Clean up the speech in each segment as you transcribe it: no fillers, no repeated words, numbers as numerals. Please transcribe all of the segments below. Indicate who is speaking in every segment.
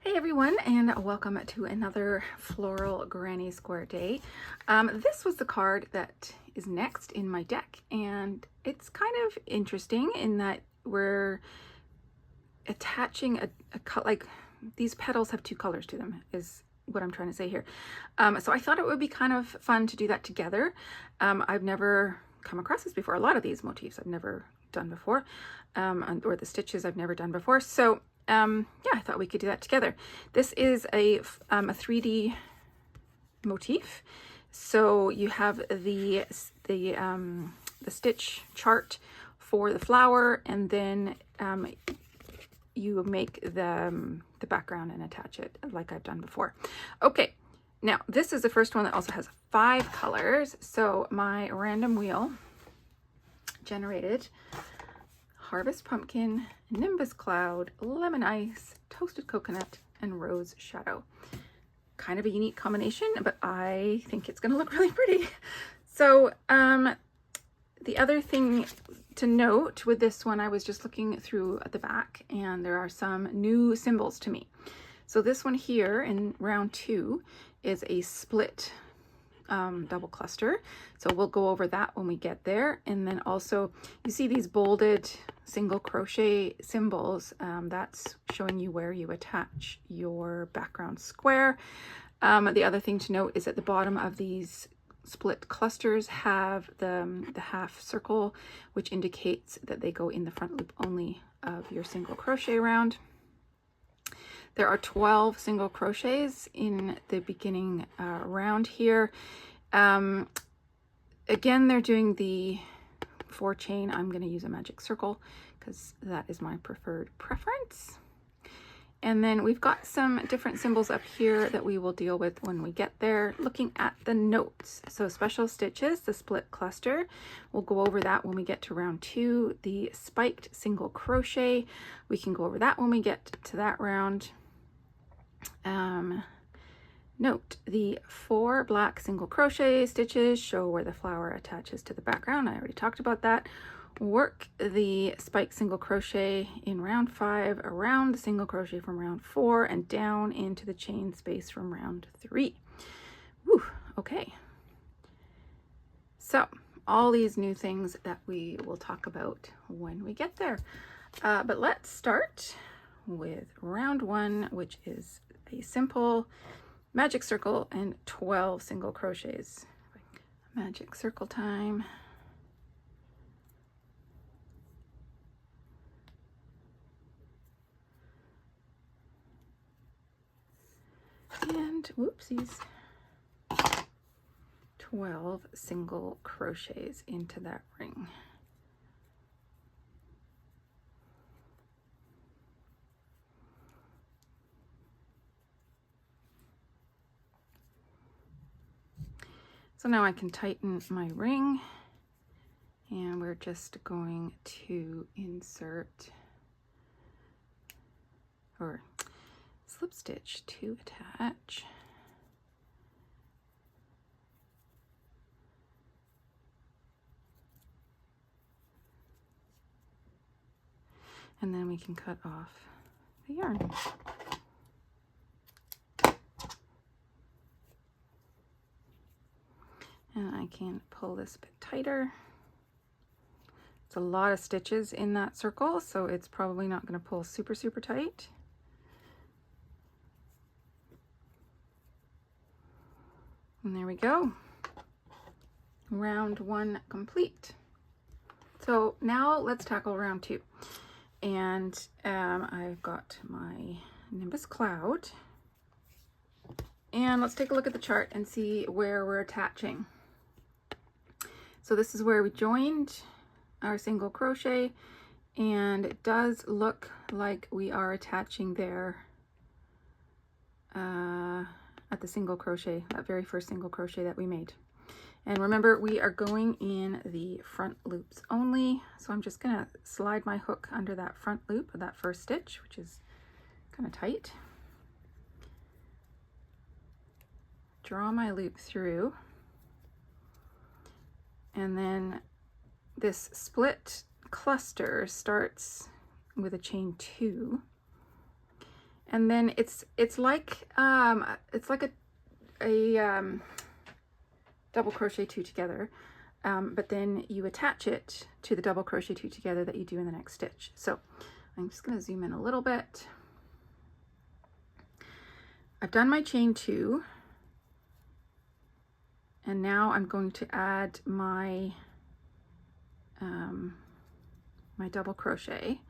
Speaker 1: Hey everyone, and welcome to another floral granny square day. This was the card that is next in my deck, and it's kind of interesting in that we're attaching a cut, like these petals have two colors to them is what I'm trying to say here. So I thought it would be kind of fun to do that together. I've never come across this before. A lot of these motifs I've never done before, or the stitches I've never done before. So yeah, I thought we could do that together. This is a 3D motif. So you have the stitch chart for the flower, and then you make the background and attach it like I've done before. Okay, now this is the first one that also has 5 colors. So my random wheel generated Harvest Pumpkin, Nimbus Cloud, Lemon Ice, Toasted Coconut, and Rose Shadow. Kind of a unique combination, but I think it's going to look really pretty. So the other thing to note with this one, I was just looking through at the back, and there are some new symbols to me. So this one here in round 2 is a split double cluster. So we'll go over that when we get there. And then also you see these bolded single crochet symbols. That's showing you where you attach your background square. The other thing to note is at the bottom of these split clusters have the half circle, which indicates that they go in the front loop only of your single crochet round. There are 12 single crochets in the beginning round here. Again, they're doing the 4 chain. I'm going to use a magic circle because that is my preferred preference. And then we've got some different symbols up here that we will deal with when we get there. Looking at the notes, so special stitches, the split cluster, we'll go over that when we get to round 2. The spiked single crochet, we can go over that when we get to that round. Note the 4 black single crochet stitches show where the flower attaches to the background. I already talked about that. Work the spiked single crochet in round 5 around the single crochet from round 4 and down into the chain space from round 3. Whew, okay. So all these new things that we will talk about when we get there. But let's start with round 1, which is a simple magic circle and 12 single crochets. Magic circle time. And whoopsies, 12 single crochets into that ring. So now I can tighten my ring, and we're just going to insert or slip stitch to attach. And then we can cut off the yarn. And I can pull this a bit tighter. It's a lot of stitches in that circle, so it's probably not going to pull super tight. And there we go. Round 1 complete. So now let's tackle round 2. And I've got my Nimbus Cloud. And let's take a look at the chart and see where we're attaching. So this is where we joined our single crochet, and it does look like we are attaching there at the single crochet, that very first single crochet that we made. And remember, we are going in the front loops only. So I'm just gonna slide my hook under that front loop of that first stitch, which is kind of tight. Draw my loop through. And then this split cluster starts with a chain 2, And then it's like a double crochet 2 together, but then you attach it to the double crochet 2 together that you do in the next stitch. So I'm just going to zoom in a little bit. I've done my chain 2, and now I'm going to add my my double crochet.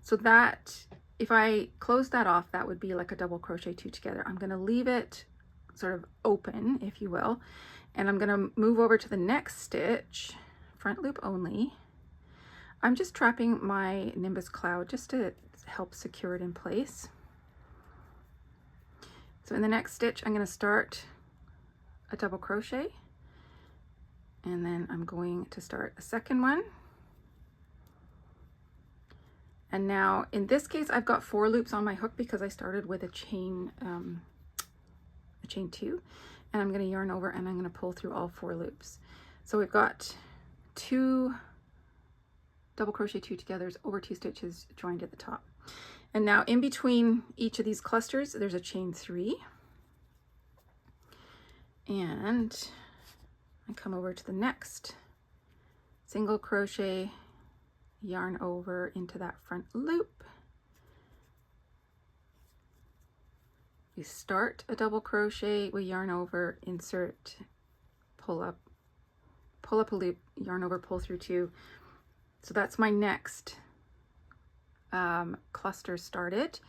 Speaker 1: So that, if I close that off, that would be like a double crochet 2 together. I'm going to leave it sort of open, if you will, and I'm going to move over to the next stitch, front loop only. I'm just trapping my Nimbus cloud just to help secure it in place. So in the next stitch, I'm going to start a double crochet, and then I'm going to start a second one. And now in this case, I've got 4 loops on my hook because I started with a chain 2, and I'm going to yarn over and I'm going to pull through all 4 loops. So we've got 2 double crochet 2 togethers over 2 stitches joined at the top. And now in between each of these clusters, there's a chain 3. And I come over to the next single crochet, yarn over into that front loop. We start a double crochet, we yarn over, insert, pull up a loop, yarn over, pull through 2. So that's my next cluster started.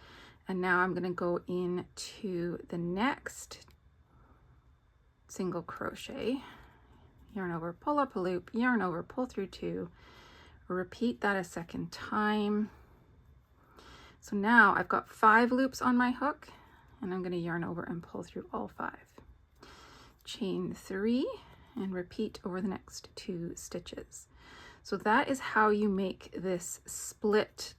Speaker 1: And now I'm going to go into the next single crochet, yarn over, pull up a loop, yarn over, pull through 2, repeat that a second time. So now I've got 5 loops on my hook, and I'm going to yarn over and pull through all 5. Chain 3 and repeat over the next 2 stitches. So that is how you make this split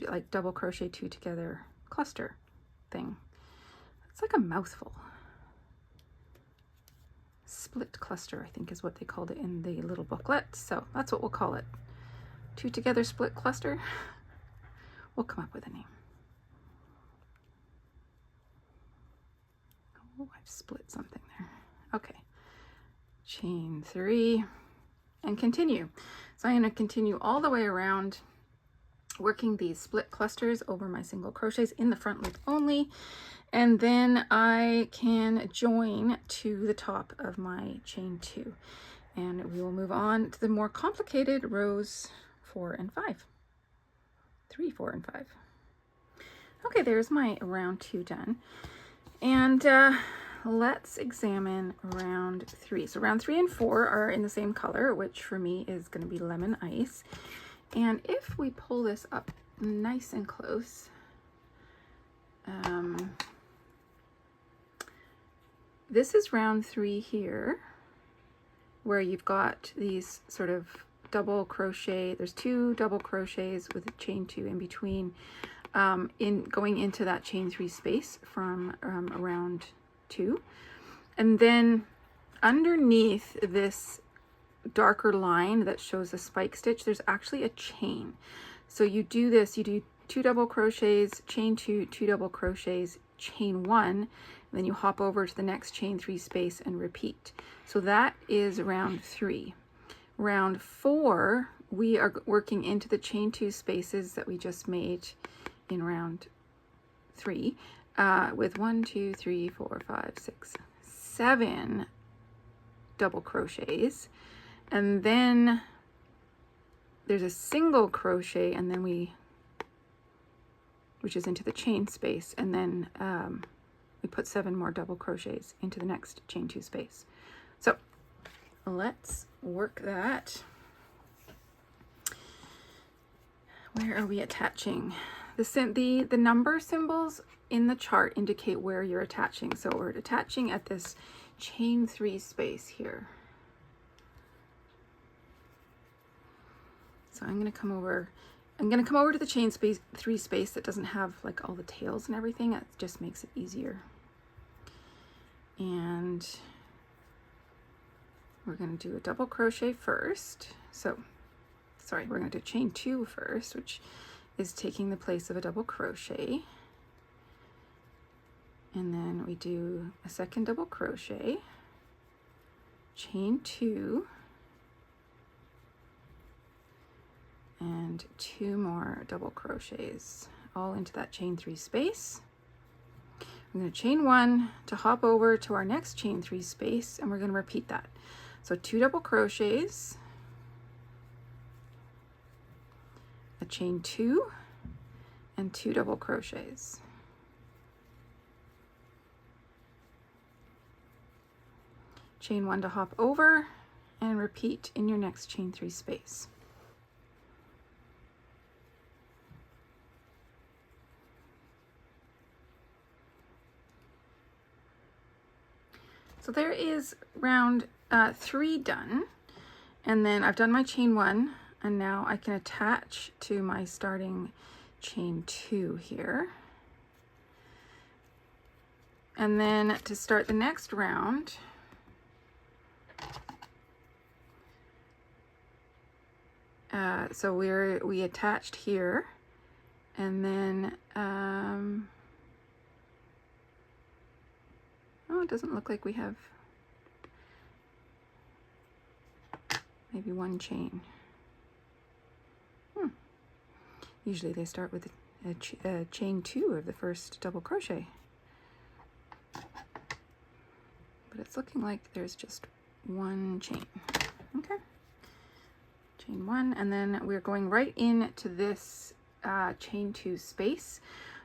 Speaker 1: like double crochet 2 together cluster thing. It's like a mouthful. Split cluster, I think, is what they called it in the little booklet. So that's what we'll call it. 2 together split cluster. We'll come up with a name. Oh, I've split something there. Okay. Chain 3 and continue. So I'm going to continue all the way around, working these split clusters over my single crochets in the front loop only, and then I can join to the top of my chain 2, and we will move on to the more complicated rows 4 and 5. 3, 4, and 5. Okay, there's my round 2 done, and let's examine round 3. So round 3 and 4 are in the same color, which for me is going to be lemon ice. And if we pull this up nice and close, this is round 3 here, where you've got these sort of double crochet. There's 2 double crochets with a chain 2 in between, in going into that chain 3 space from round 2. And then underneath this darker line that shows a spike stitch, there's actually a chain. So you do this, you do 2 double crochets, chain 2, 2 double crochets, chain 1, and then you hop over to the next chain 3 space and repeat. So that is round 3. Round 4, we are working into the chain 2 spaces that we just made in round 3 with 1, 2, 3, 4, 5, 6, 7 double crochets. And then there's a single crochet, and then which is into the chain space, and then we put 7 more double crochets into the next chain 2 space. So let's work that. Where are we attaching? The number symbols in the chart indicate where you're attaching. So we're attaching at this chain 3 space here. So I'm going to come over to the chain 3 space that doesn't have like all the tails and everything. It just makes it easier. And we're going to do a double crochet first. So sorry, we're going to do chain 2 first, which is taking the place of a double crochet. And then we do a second double crochet, chain 2, and 2 more double crochets, all into that chain 3 space. I'm going to chain 1 to hop over to our next chain 3 space, and we're going to repeat that. So 2 double crochets, a chain 2, and 2 double crochets. Chain 1 to hop over, and repeat in your next chain 3 space. So there is round 3 done, and then I've done my chain 1, and now I can attach to my starting chain 2 here. And then to start the next round, so we attached here, and then oh, it doesn't look like we have maybe 1 chain. Usually they start with a chain 2 of the first double crochet, but it's looking like there's just 1 chain. Okay, chain 1, and then we're going right into this chain 2 space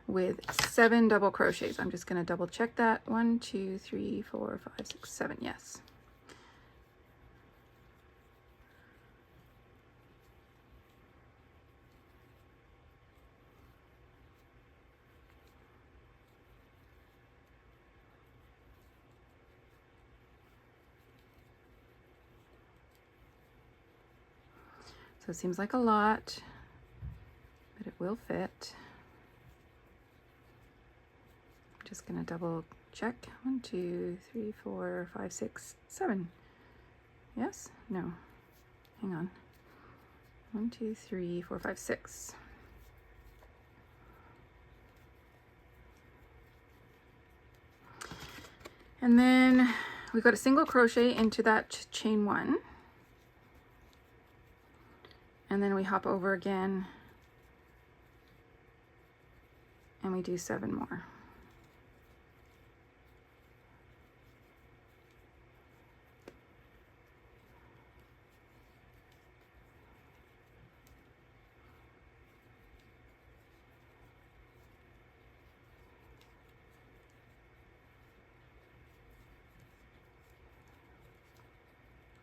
Speaker 1: with 7 double crochets. I'm just going to double check that. 1, 2, 3, 4, 5, 6, 7. Yes. So it seems like a lot, but it will fit. Just gonna double check. 1, 2, 3, 4, 5, 6, 7. Yes? No. Hang on. 1, 2, 3, 4, 5, 6. And then we got a single crochet into that chain 1. And then we hop over again, and we do 7 more.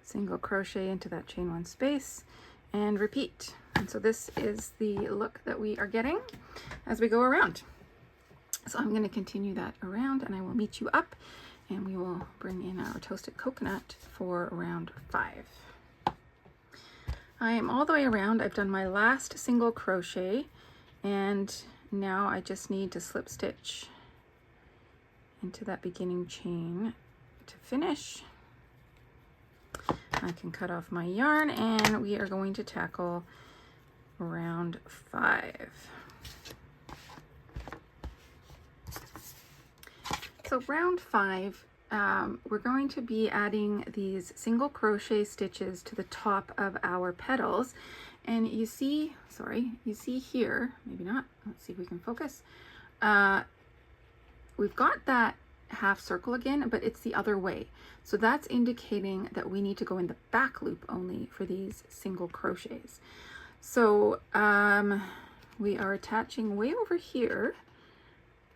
Speaker 1: Single crochet into that chain 1 space, and repeat. And so this is the look that we are getting as we go around. So I'm going to continue that around, and I will meet you up, and we will bring in our toasted coconut for round 5. I am all the way around. I've done my last single crochet, and now I just need to slip stitch into that beginning chain to finish. I can cut off my yarn, and we are going to tackle round 5. So round 5, we're going to be adding these single crochet stitches to the top of our petals, and you see, you see here, maybe not, let's see if we can focus. We've got that half circle again, but it's the other way. So that's indicating that we need to go in the back loop only for these single crochets. So we are attaching way over here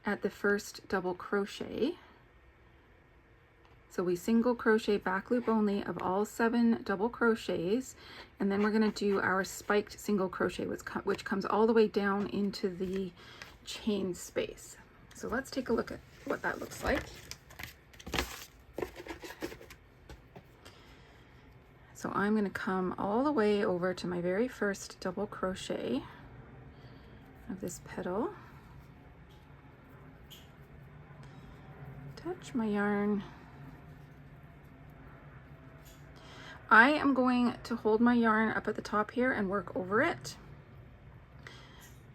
Speaker 1: at the first double crochet. So we single crochet back loop only of all 7 double crochets, and then we're going to do our spiked single crochet, which comes all the way down into the chain space. So let's take a look at what that looks like. So I'm going to come all the way over to my very first double crochet of this petal, touch my yarn. I am going to hold my yarn up at the top here and work over it.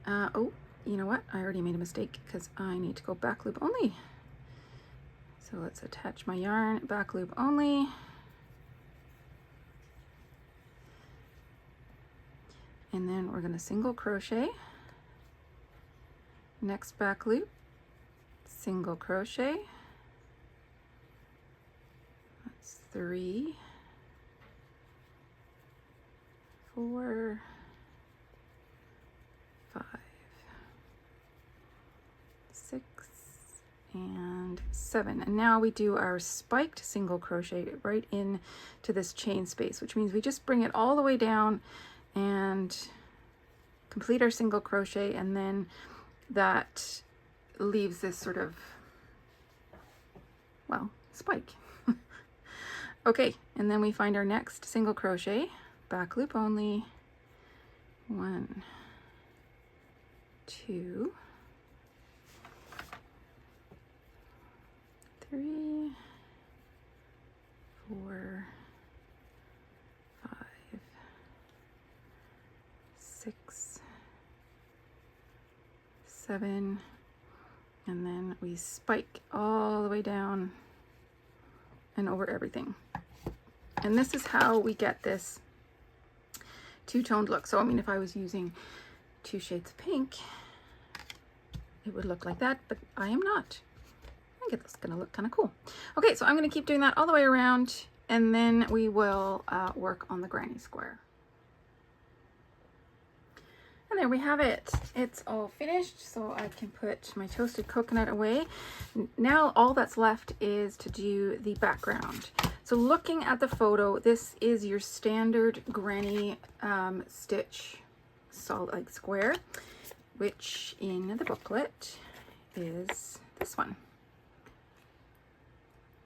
Speaker 1: Oh, you know what? I already made a mistake because I need to go back loop only. So let's attach my yarn, back loop only. And then we're going to single crochet, next back loop, single crochet. That's 3, 4, 5, 6, and 7. And now we do our spiked single crochet right into this chain space, which means we just bring it all the way down and complete our single crochet, and then that leaves this sort of, well, spike. Okay, and then we find our next single crochet, back loop only, 1, 2, 3, 4, 5, 6, 7, and then we spike all the way down and over everything. And this is how we get this two-toned look. So I mean, if I was using 2 shades of pink, it would look like that, but I am not. I think it's gonna look kind of cool. Okay, so I'm gonna keep doing that all the way around, and then we will work on the granny square. And there we have it. It's all finished, so I can put my toasted coconut away. Now all that's left is to do the background. So looking at the photo, this is your standard granny stitch solid like square, which in the booklet is this one.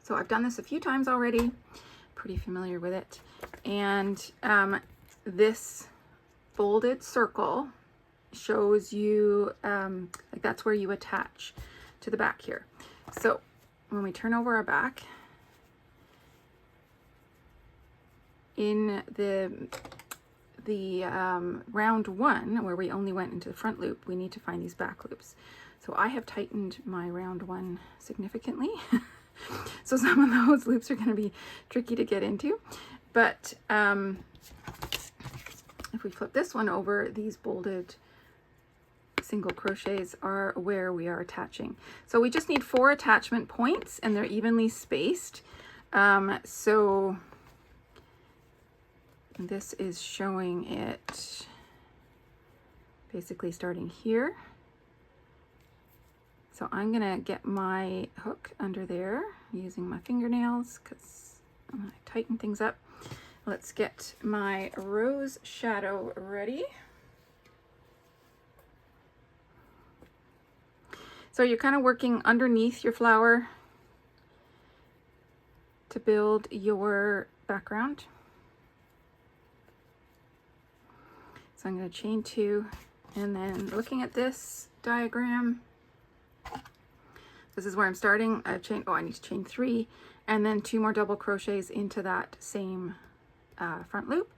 Speaker 1: So I've done this a few times already, pretty familiar with it. And this folded circle shows you, like that's where you attach to the back here. So when we turn over our back, in the round 1, where we only went into the front loop, we need to find these back loops. So I have tightened my round 1 significantly. So some of those loops are going to be tricky to get into, but if we flip this one over, these bolded single crochets are where we are attaching. So we just need 4 attachment points, and they're evenly spaced. So this is showing it basically starting here. So I'm gonna get my hook under there using my fingernails because I'm gonna tighten things up. Let's get my rose shadow ready. So you're kind of working underneath your flower to build your background. So I'm going to chain 2, and then looking at this diagram, this is where I'm starting. I've chained, I need to chain 3, and then 2 more double crochets into that same front loop,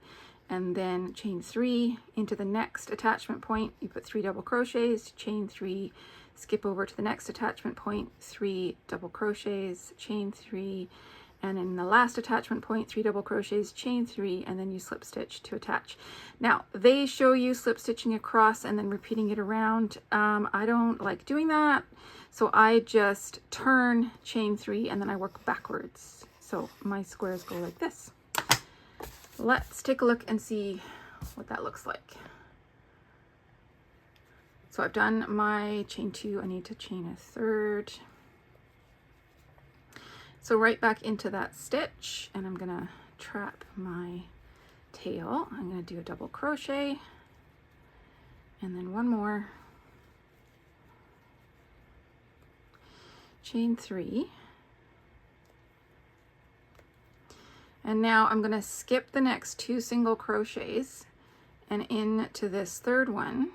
Speaker 1: and then chain 3 into the next attachment point. You put 3 double crochets, chain 3, skip over to the next attachment point, 3 double crochets, chain 3, and in the last attachment point, 3 double crochets, chain 3, and then you slip stitch to attach. Now they show you slip stitching across and then repeating it around. I don't like doing that, so I just turn, chain 3, and then I work backwards. So my squares go like this. Let's take a look and see what that looks like. So I've done my chain 2, I need to chain a 3rd. So right back into that stitch, and I'm gonna trap my tail. I'm gonna do a double crochet, and then 1 more, chain 3. And now I'm gonna skip the next 2 single crochets and into this 3rd one.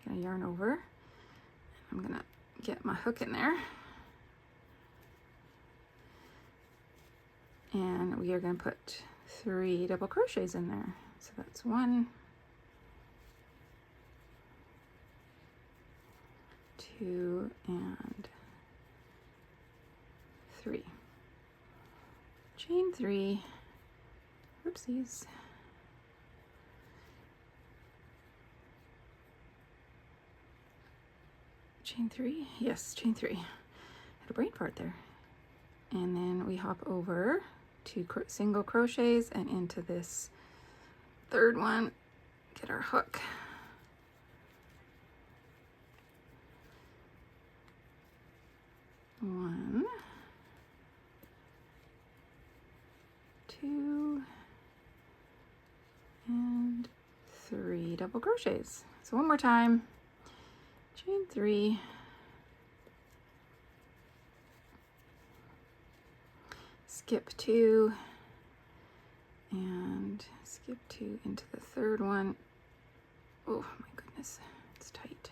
Speaker 1: Gonna yarn over. I'm gonna get my hook in there. And we are gonna put 3 double crochets in there. So that's 1, 2, and 3. Chain 3. Oopsies. Chain 3. Yes, chain 3. Had a brain fart there. And then we hop over 2 single crochets and into this third one, get our hook. One, 2, and 3 double crochets. So one more time, chain 3, skip 2, and skip 2 into the third one. Oh my goodness, it's tight.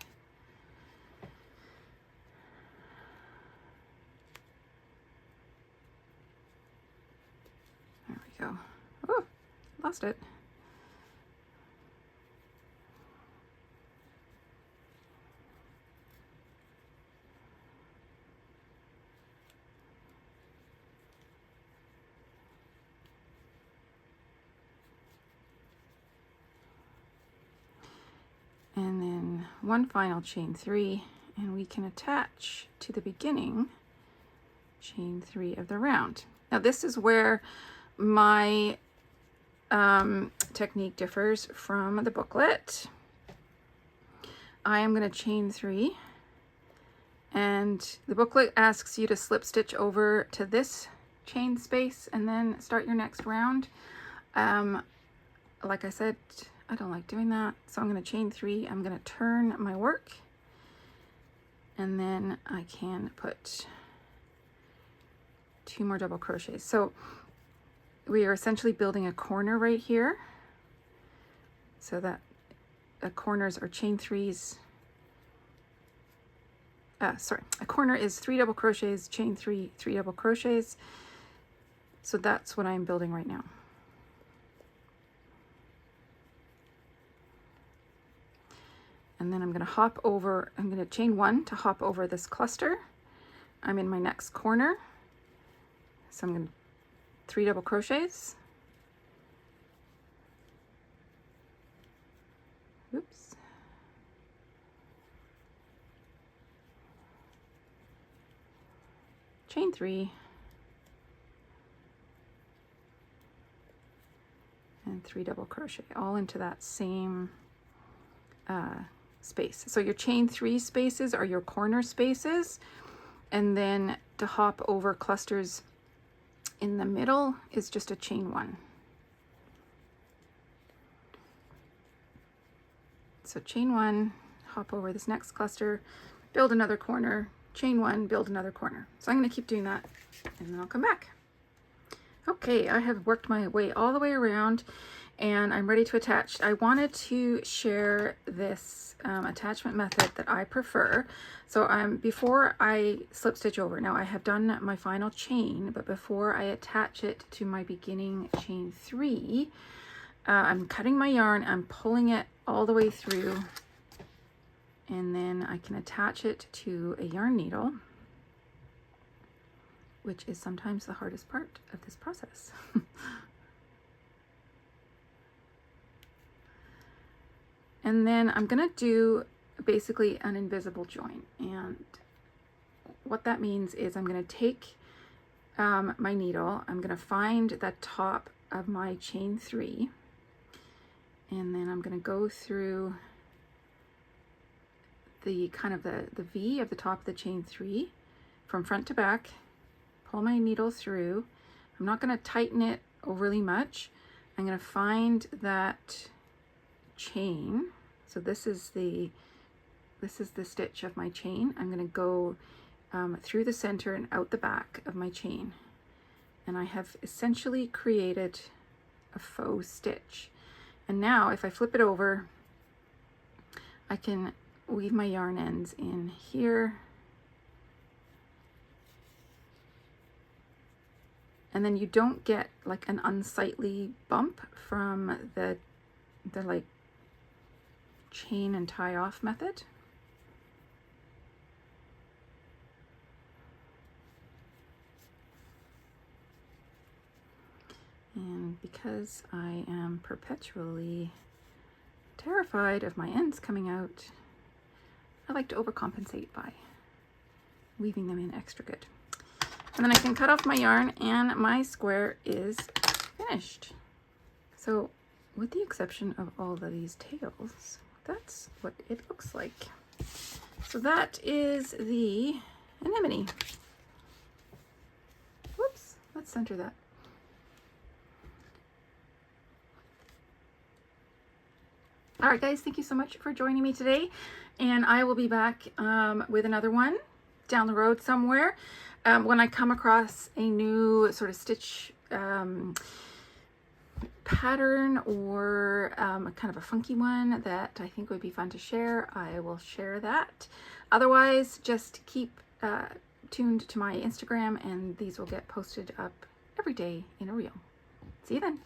Speaker 1: There we go. Oh, lost it. And then one final chain 3, and we can attach to the beginning chain 3 of the round. Now this is where my technique differs from the booklet. I am going to chain 3, and the booklet asks you to slip stitch over to this chain space and then start your next round. Like I said, I don't like doing that, so I'm going to chain 3. I'm going to turn my work, and then I can put 2 more double crochets. So we are essentially building a corner right here, so that the corners are chain 3s. A corner is 3 double crochets, chain 3, 3 double crochets. So that's what I'm building right now. And then I'm going to hop over, I'm going to chain 1 to hop over this cluster. I'm in my next corner. So I'm going to 3 double crochets. Oops. Chain 3. And 3 double crochet, all into that same space. So your chain 3 spaces are your corner spaces, and then to hop over clusters in the middle is just a chain 1. So chain 1, hop over this next cluster, build another corner, chain 1, build another corner. So I'm going to keep doing that, and then I'll come back. Okay, I have worked my way all the way around, and I'm ready to attach. I wanted to share this attachment method that I prefer. So before I slip stitch over, now I have done my final chain, but before I attach it to my beginning chain 3, I'm cutting my yarn, I'm pulling it all the way through, and then I can attach it to a yarn needle, which is sometimes the hardest part of this process. And then I'm gonna do basically an invisible join. And what that means is I'm gonna take my needle, I'm gonna find the top of my chain 3, and then I'm gonna go through the kind of the V of the top of the chain 3 from front to back, pull my needle through. I'm not gonna tighten it overly much. I'm gonna find that chain. So this is the stitch of my chain. I'm going to go through the center and out the back of my chain, and I have essentially created a faux stitch. And now if I flip it over, I can weave my yarn ends in here, and then you don't get like an unsightly bump from the like chain and tie off method. And because I am perpetually terrified of my ends coming out, I like to overcompensate by weaving them in extra good. And then I can cut off my yarn and my square is finished. So with the exception of all of these tails, that's what it looks like. So that is the anemone. Whoops, let's center that. All right, guys, thank you so much for joining me today. And I will be back with another one down the road somewhere when I come across a new sort of stitch pattern or kind of a funky one that I think would be fun to share. I will share that. Otherwise, just keep tuned to my Instagram and these will get posted up every day in a reel. See you then.